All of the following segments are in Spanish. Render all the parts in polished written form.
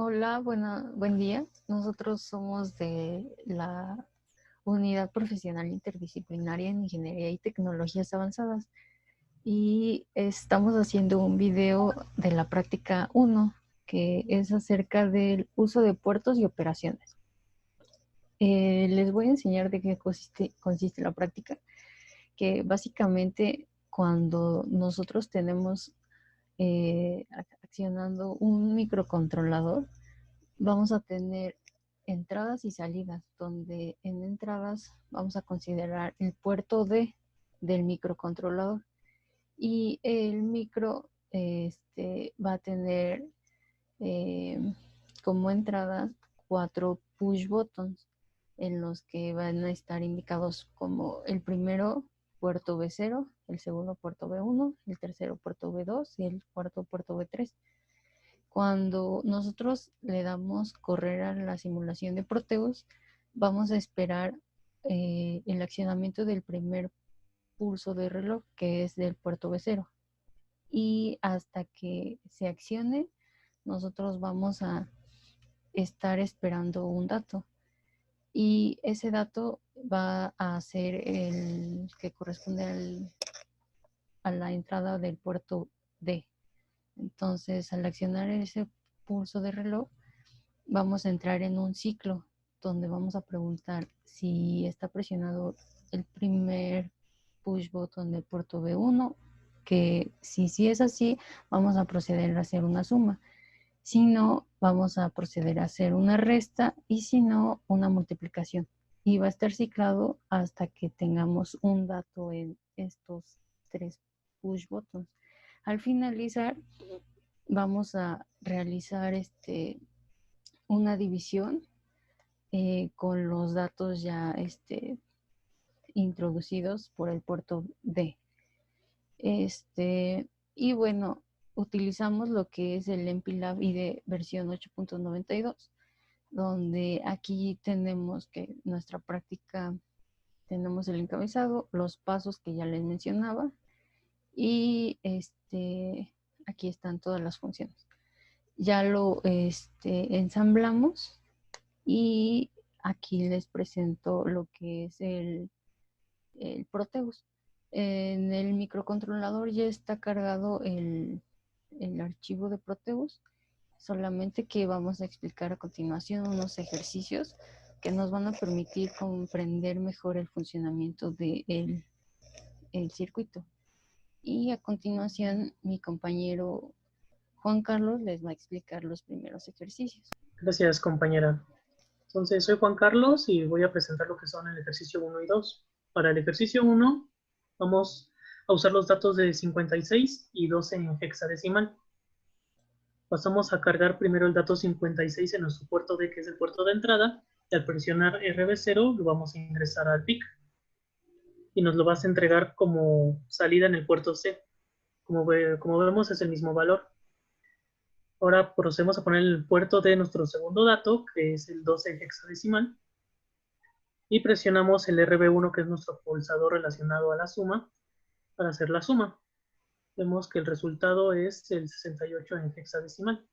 Hola, buen día. Nosotros somos de la Unidad Profesional Interdisciplinaria en Ingeniería y Tecnologías Avanzadas y estamos haciendo un video de la práctica 1, que es acerca del uso de puertos y operaciones. Les voy a enseñar de qué consiste la práctica, que básicamente cuando nosotros tenemos accionando un microcontrolador, vamos a tener entradas y salidas, donde en entradas vamos a considerar el puerto D del microcontrolador y el micro va a tener eh, como entradas 4 push buttons en los que van a estar indicados como el primero puerto B0, el segundo puerto B1, el tercero puerto B2 y el cuarto puerto B3. Cuando nosotros le damos correr a la simulación de Proteus, vamos a esperar el accionamiento del primer pulso de reloj, que es del puerto B0. Y hasta que se accione, nosotros vamos a estar esperando un dato. Y ese dato va a ser el que corresponde a la entrada del puerto D. Entonces, al accionar ese pulso de reloj, vamos a entrar en un ciclo donde vamos a preguntar si está presionado el primer push button del puerto B1, que si es así, vamos a proceder a hacer una suma. Si no, vamos a proceder a hacer una resta y si no, una multiplicación. Y va a estar ciclado hasta que tengamos un dato en estos tres push buttons. Al finalizar, vamos a realizar una división con los datos ya introducidos por el puerto D. Y bueno, utilizamos lo que es el MPLAB IDE versión 8.92, donde aquí tenemos que nuestra práctica, tenemos el encabezado, los pasos que ya les mencionaba, y aquí están todas las funciones. Ya lo ensamblamos y aquí les presento lo que es el Proteus. En el microcontrolador ya está cargado el archivo de Proteus, solamente que vamos a explicar a continuación unos ejercicios que nos van a permitir comprender mejor el funcionamiento del el circuito. Y a continuación mi compañero Juan Carlos les va a explicar los primeros ejercicios. Gracias, compañera. Entonces, soy Juan Carlos y voy a presentar lo que son el ejercicio 1 y 2. Para el ejercicio 1, vamos a usar los datos de 56 y 12 en hexadecimal. Pasamos a cargar primero el dato 56 en nuestro puerto D, que es el puerto de entrada, y al presionar RB0 lo vamos a ingresar al PIC y nos lo vas a entregar como salida en el puerto C. Como vemos, es el mismo valor. Ahora procedemos a poner el puerto de nuestro segundo dato, que es el 12 hexadecimal, y presionamos el RB1, que es nuestro pulsador relacionado a la suma, para hacer la suma. Vemos que el resultado es el 68 en hexadecimal.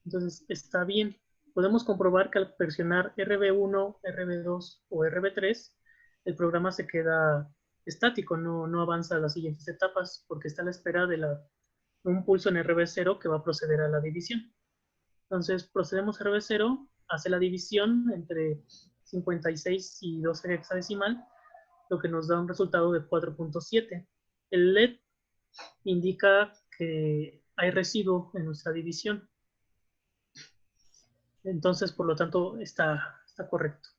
Entonces está bien. Podemos comprobar que al presionar RB1, RB2 o RB3, el programa se queda estático, no avanza a las siguientes etapas, porque está a la espera de un pulso en RB0 que va a proceder a la división. Entonces procedemos a RB0, hace la división entre 56 y 12 hexadecimal, lo que nos da un resultado de 4.7. El LED indica que hay residuo en nuestra división. Entonces, por lo tanto, está correcto.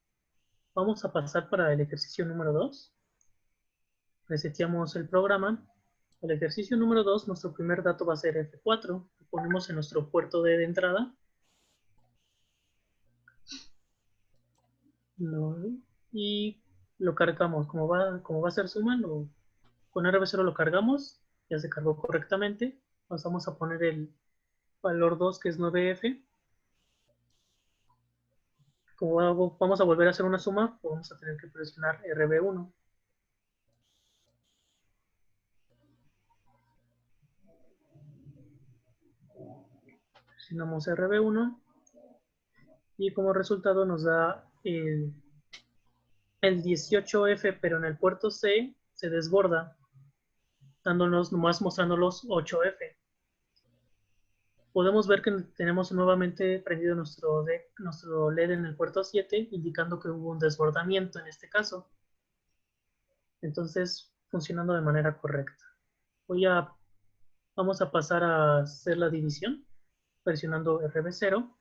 Vamos a pasar para el ejercicio número 2. Reseteamos el programa. El ejercicio número 2, nuestro primer dato va a ser F4. Lo ponemos en nuestro puerto D de entrada. Y lo cargamos. Como va a ser suma, con RB0 lo cargamos. Ya se cargó correctamente. Pasamos a poner el valor 2, que es 9F. Como vamos a volver a hacer una suma, vamos a tener que presionar RB1. Presionamos RB1 y como resultado nos da el 18F, pero en el puerto C se desborda, dándonos nomás mostrando los 8F. Podemos ver que tenemos nuevamente prendido nuestro LED en el puerto 7, indicando que hubo un desbordamiento en este caso. Entonces, funcionando de manera correcta. Vamos a pasar a hacer la división, presionando RB0.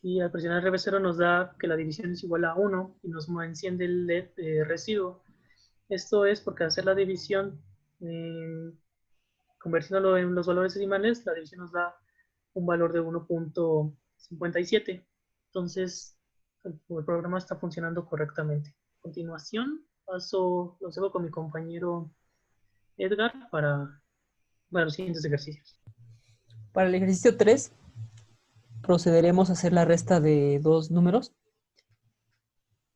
Y al presionar RB0 nos da que la división es igual a 1 y nos enciende el LED residuo. Esto es porque al hacer la división, convirtiéndolo en los valores decimales, la división nos da un valor de 1.57. Entonces, el programa está funcionando correctamente. A continuación, lo dejo con mi compañero Edgar para los siguientes ejercicios. Para el ejercicio 3, procederemos a hacer la resta de dos números.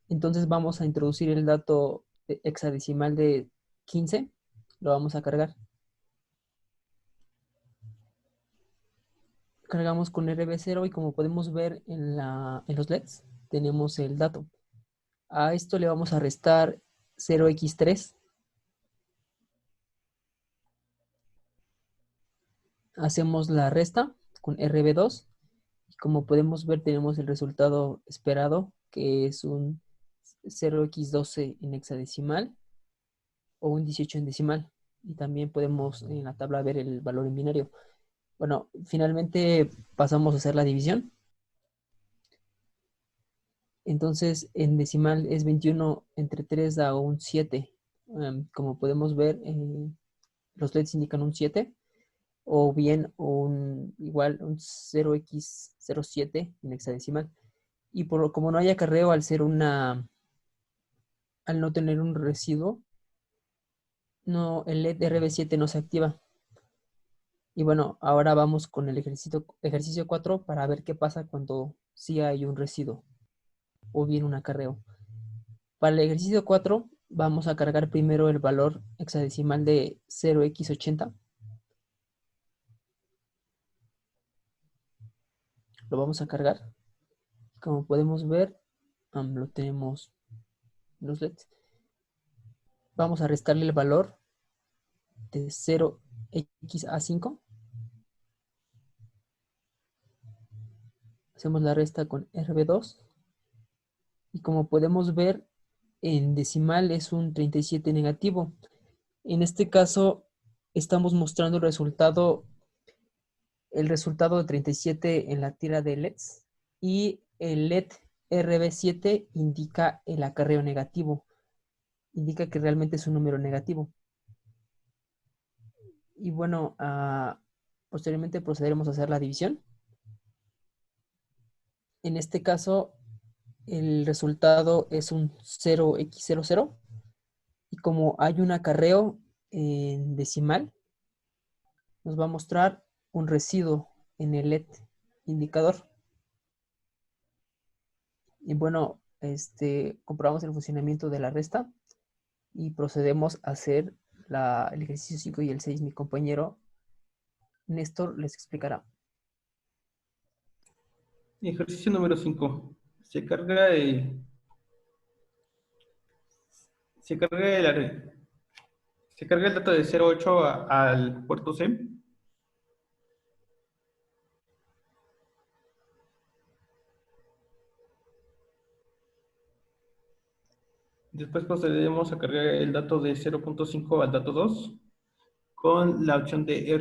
Entonces vamos a introducir el dato hexadecimal de 15. Lo vamos a cargar. Cargamos con RB0 y como podemos ver en los LEDs, tenemos el dato. A esto le vamos a restar 0x3. Hacemos la resta con RB2. Y como podemos ver, tenemos el resultado esperado, que es un 0x12 en hexadecimal o un 18 en decimal. Y también podemos en la tabla ver el valor en binario. Bueno, finalmente pasamos a hacer la división. Entonces, en decimal es 21 entre 3 da un 7. Como podemos ver, los LEDs indican un 7. O bien igual un 0x07 en hexadecimal. Y como no hay acarreo al no tener un residuo, el LED RB7 no se activa. Y bueno, ahora vamos con el ejercicio 4 para ver qué pasa cuando sí hay un residuo o bien un acarreo. Para el ejercicio 4 vamos a cargar primero el valor hexadecimal de 0x80. Lo vamos a cargar. Como podemos ver, lo tenemos en los LEDs. Vamos a restarle el valor de 0x a5. Hacemos la resta con RB2. Y como podemos ver, en decimal es un 37 negativo. En este caso, estamos mostrando el resultado de 37 en la tira de LEDs. Y el LED RB7 indica el acarreo negativo. Indica que realmente es un número negativo. Y bueno, posteriormente procederemos a hacer la división. En este caso, el resultado es un 0x00. Y como hay un acarreo en decimal, nos va a mostrar un residuo en el LED indicador. Y bueno, comprobamos el funcionamiento de la resta y procedemos a hacer el ejercicio 5 y el 6. Mi compañero Néstor les explicará. Ejercicio número 5. Se carga el dato de 0.8 al puerto C. Después procedemos a cargar el dato de 0.5 al dato 2 con la opción de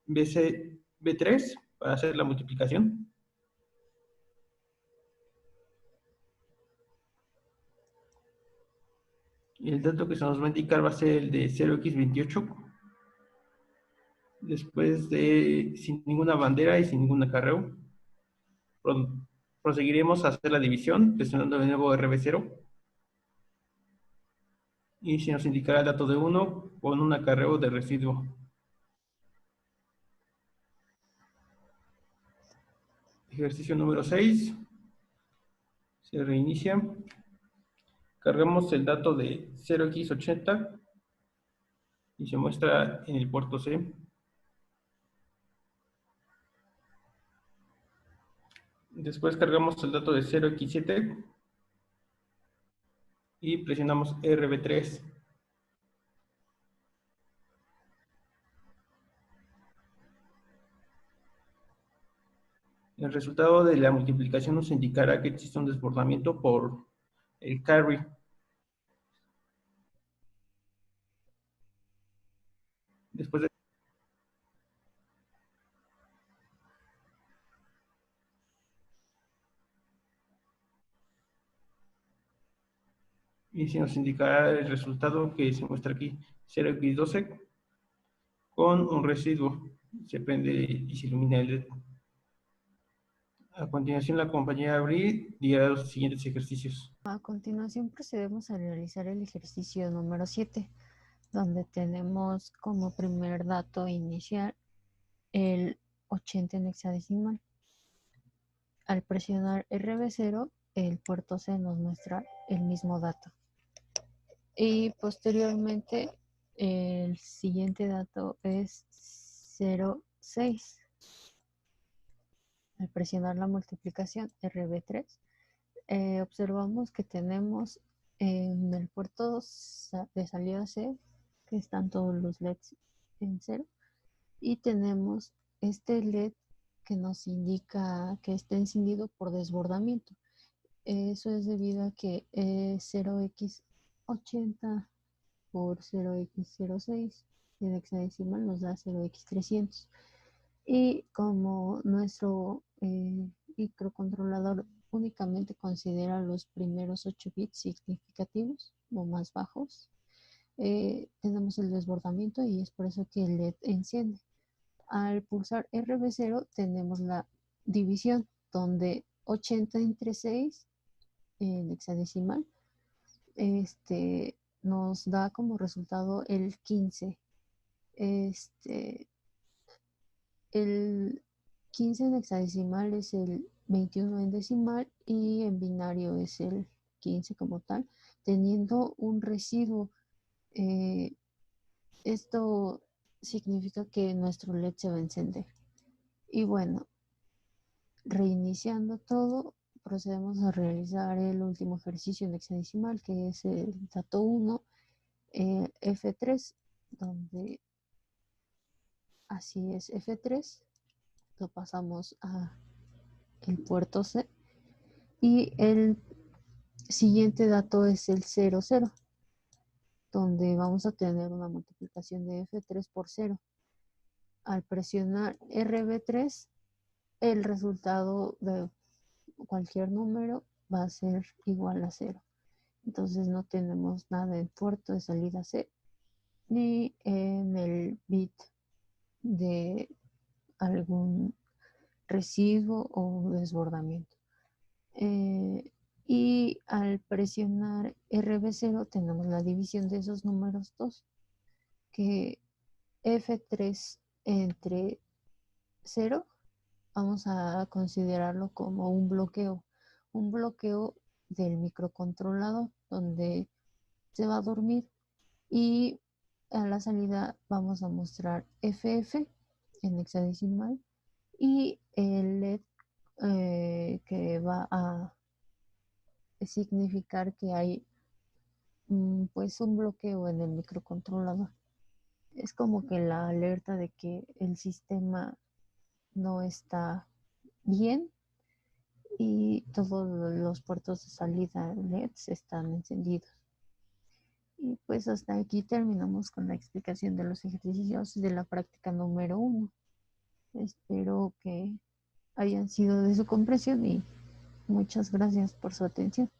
RBC-B3 para hacer la multiplicación. Y el dato que se nos va a indicar va a ser el de 0x28. Después sin ninguna bandera y sin ningún acarreo, proseguiremos a hacer la división presionando de nuevo RB0. Y se nos indicará el dato de 1 con un acarreo de residuo. Ejercicio número 6. Se reinicia. Cargamos el dato de 0x80 y se muestra en el puerto C. Después cargamos el dato de 0x7 y presionamos RB3. El resultado de la multiplicación nos indicará que existe un desbordamiento por el carry. Después de y se nos indicará el resultado que se muestra aquí, 0x12, con un residuo. Se prende y se ilumina el LED. A continuación, la compañera Abril dirá los siguientes ejercicios. A continuación procedemos a realizar el ejercicio número 7, donde tenemos como primer dato inicial el 80 en hexadecimal. Al presionar RB0, el puerto C nos muestra el mismo dato. Y posteriormente, el siguiente dato es 0,6. Al presionar la multiplicación RB3, observamos que tenemos en el puerto de salida C, que están todos los LEDs en 0, y tenemos este LED que nos indica que está encendido por desbordamiento. Eso es debido a que 0x80 por 0x06 en hexadecimal nos da 0x300. Y como nuestro microcontrolador únicamente considera los primeros 8 bits significativos o más bajos, tenemos el desbordamiento y es por eso que el LED enciende. Al pulsar RB0 tenemos la división, donde 80 entre 6 en hexadecimal nos da como resultado el 15. El 15 en hexadecimal es el 21 en decimal y en binario es el 15 como tal, teniendo un residuo. Esto significa que nuestro LED se va a encender. Y bueno, reiniciando todo, procedemos a realizar el último ejercicio en hexadecimal, que es el dato 1, F3, donde así es F3, lo pasamos a el puerto C y el siguiente dato es el 0, 0, donde vamos a tener una multiplicación de F3 por 0. Al presionar RB3, el resultado de cualquier número va a ser igual a 0. Entonces no tenemos nada en puerto de salida C ni en el bit de algún residuo o desbordamiento. Y al presionar RB0 tenemos la división de esos números 2, que F3 entre 0 vamos a considerarlo como un bloqueo del microcontrolador donde se va a dormir, y a la salida vamos a mostrar FF en hexadecimal y el LED que va a significar que hay pues un bloqueo en el microcontrolador. Es como que la alerta de que el sistema no está bien y todos los puertos de salida LEDs están encendidos. Y pues hasta aquí terminamos con la explicación de los ejercicios de la práctica número 1. Espero que hayan sido de su comprensión y muchas gracias por su atención.